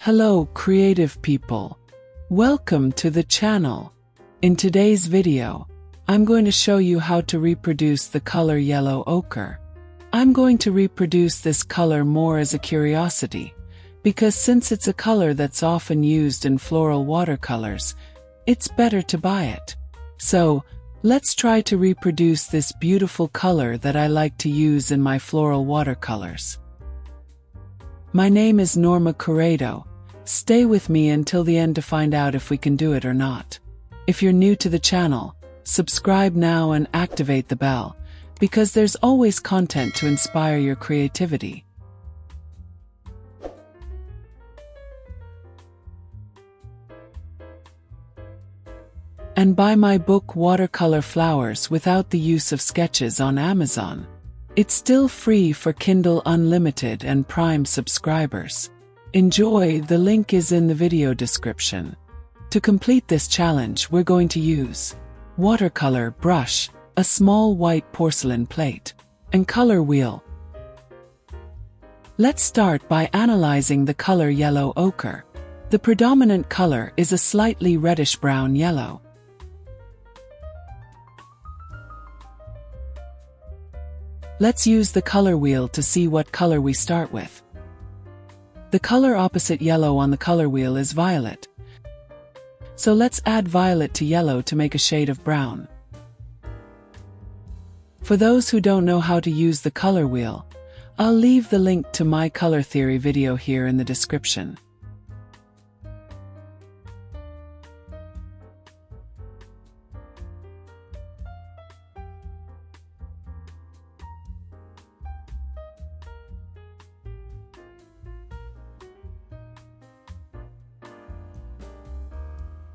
Hello creative people. Welcome to the channel. In today's video, I'm going to show you how to reproduce the color yellow ochre. I'm going to reproduce this color more as a curiosity, because since it's a color that's often used in floral watercolors, it's better to buy it. So, let's try to reproduce this beautiful color that I like to use in my floral watercolors. My name is Norma Corrado. Stay with me until the end to find out if we can do it or not. If you're new to the channel, subscribe now and activate the bell, because there's always content to inspire your creativity. And buy my book Watercolor Flowers without the use of sketches on Amazon. It's still free for Kindle Unlimited and Prime subscribers. Enjoy, the link is in the video description. To complete this challenge, we're going to use watercolor brush, a small white porcelain plate, and color wheel. Let's start by analyzing the color yellow ochre. The predominant color is a slightly reddish-brown yellow. Let's use the color wheel to see what color we start with. The color opposite yellow on the color wheel is violet. So let's add violet to yellow to make a shade of brown. For those who don't know how to use the color wheel, I'll leave the link to my color theory video here in the description.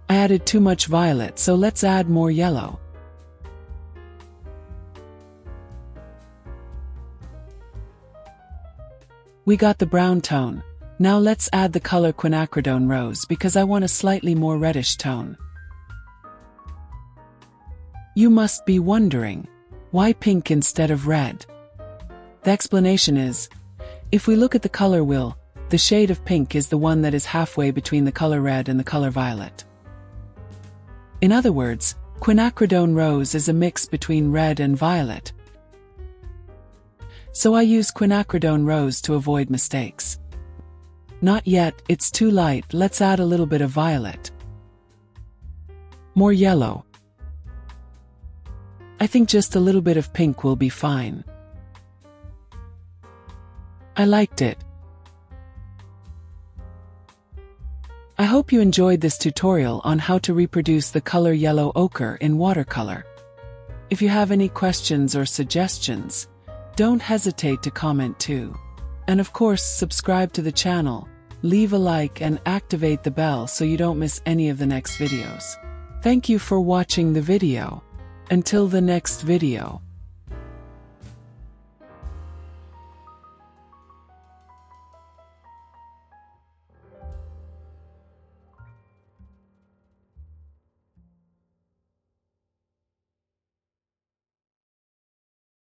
I added too much violet, so let's add more yellow. We got the brown tone. Now let's add the color Quinacridone rose because I want a slightly more reddish tone. You must be wondering, why pink instead of red? The explanation is, if we look at the color wheel, the shade of pink is the one that is halfway between the color red and the color violet. In other words, Quinacridone rose is a mix between red and violet. So I use Quinacridone rose to avoid mistakes. Not yet, it's too light, let's add a little bit of violet. More yellow. I think just a little bit of pink will be fine. I liked it. I hope you enjoyed this tutorial on how to reproduce the color yellow ochre in watercolor. If you have any questions or suggestions, don't hesitate to comment too. And of course, subscribe to the channel, leave a like and activate the bell so you don't miss any of the next videos. Thank you for watching the video. Until the next video.